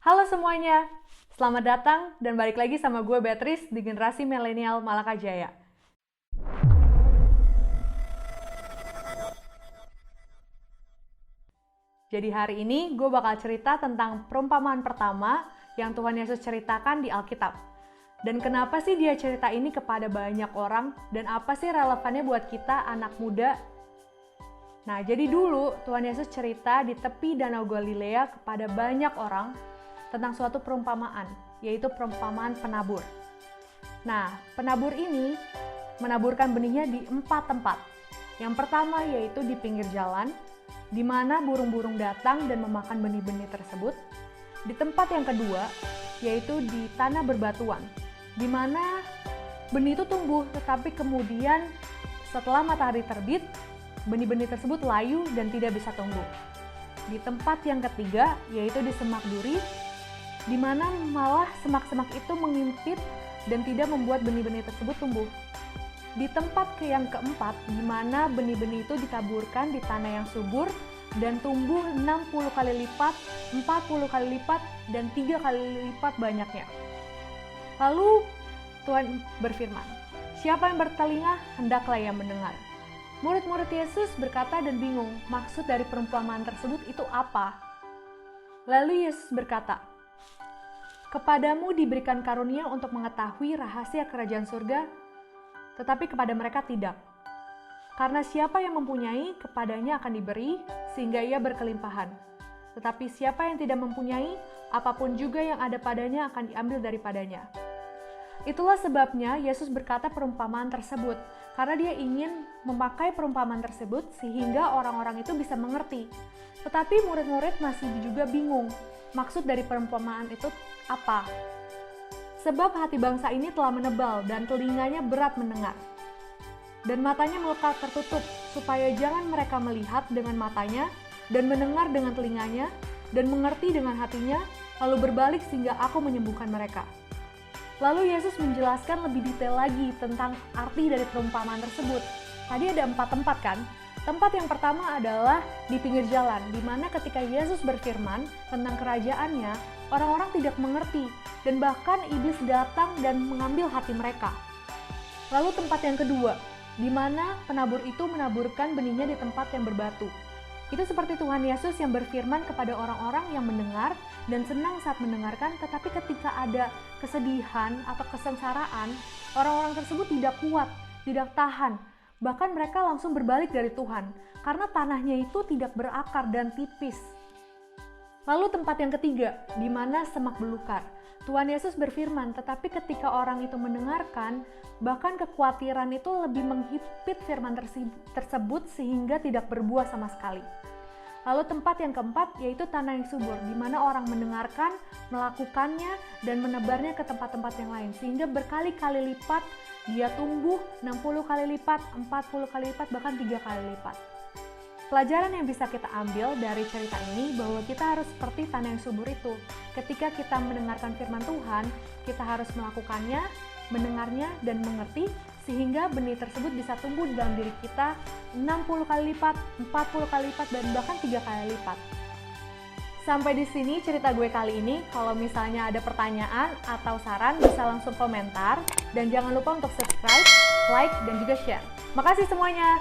Halo semuanya, selamat datang dan balik lagi sama gue Beatrice di Generasi Milenial Malaka Jaya. Jadi hari ini gue bakal cerita tentang perumpamaan pertama yang Tuhan Yesus ceritakan di Alkitab. Dan kenapa sih dia cerita ini kepada banyak orang dan apa sih relevannya buat kita anak muda? Nah, jadi dulu Tuhan Yesus cerita di tepi Danau Galilea kepada banyak orang tentang suatu perumpamaan, yaitu perumpamaan penabur. Nah, penabur ini menaburkan benihnya di 4 tempat. Yang pertama yaitu di pinggir jalan, di mana burung-burung datang dan memakan benih-benih tersebut. Di tempat yang kedua yaitu di tanah berbatuan, di mana benih itu tumbuh, tetapi kemudian setelah matahari terbit, benih-benih tersebut layu dan tidak bisa tumbuh. Di tempat yang ketiga yaitu di semak duri, di mana malah semak-semak itu mengimpit dan tidak membuat benih-benih tersebut tumbuh. Di tempat yang keempat, di mana benih-benih itu ditaburkan di tanah yang subur dan tumbuh 60 kali lipat, 40 kali lipat, dan 3 kali lipat banyaknya. Lalu Tuhan berfirman, "Siapa yang bertelinga, hendaklah ia mendengar." Murid-murid Yesus berkata dan bingung, maksud dari perumpamaan tersebut itu apa? Lalu Yesus berkata, "Kepadamu diberikan karunia untuk mengetahui rahasia kerajaan surga, tetapi kepada mereka tidak. Karena siapa yang mempunyai, kepadanya akan diberi, sehingga ia berkelimpahan. Tetapi siapa yang tidak mempunyai, apapun juga yang ada padanya akan diambil daripadanya." Itulah sebabnya Yesus berkata perumpamaan tersebut, karena dia ingin memakai perumpamaan tersebut sehingga orang-orang itu bisa mengerti. Tetapi murid-murid masih juga bingung, maksud dari perumpamaan itu apa? Sebab hati bangsa ini telah menebal dan telinganya berat mendengar. Dan matanya melekat tertutup, supaya jangan mereka melihat dengan matanya, dan mendengar dengan telinganya, dan mengerti dengan hatinya, lalu berbalik sehingga aku menyembuhkan mereka. Lalu Yesus menjelaskan lebih detail lagi tentang arti dari perumpamaan tersebut. Tadi ada 4 tempat kan? Tempat yang pertama adalah di pinggir jalan, di mana ketika Yesus berfirman tentang kerajaannya, orang-orang tidak mengerti, dan bahkan iblis datang dan mengambil hati mereka. Lalu tempat yang kedua, di mana penabur itu menaburkan benihnya di tempat yang berbatu. Itu seperti Tuhan Yesus yang berfirman kepada orang-orang yang mendengar dan senang saat mendengarkan, tetapi ketika ada kesedihan atau kesengsaraan, orang-orang tersebut tidak kuat, tidak tahan. Bahkan mereka langsung berbalik dari Tuhan, karena tanahnya itu tidak berakar dan tipis. Lalu tempat yang ketiga, di mana semak belukar. Tuhan Yesus berfirman, tetapi ketika orang itu mendengarkan, bahkan kekhawatiran itu lebih menghimpit firman tersebut sehingga tidak berbuah sama sekali. Lalu tempat yang keempat yaitu tanah yang subur, di mana orang mendengarkan, melakukannya, dan menebarnya ke tempat-tempat yang lain, sehingga berkali-kali lipat dia tumbuh 60 kali lipat, 40 kali lipat, bahkan 3 kali lipat. Pelajaran yang bisa kita ambil dari cerita ini bahwa kita harus seperti tanah yang subur itu. Ketika kita mendengarkan firman Tuhan, kita harus melakukannya, mendengarnya, dan mengerti, sehingga benih tersebut bisa tumbuh dalam diri kita 60 kali lipat, 40 kali lipat, dan bahkan 3 kali lipat. Sampai di sini cerita gue kali ini. Kalau misalnya ada pertanyaan atau saran, bisa langsung komentar. Dan jangan lupa untuk subscribe, like, dan juga share. Makasih semuanya!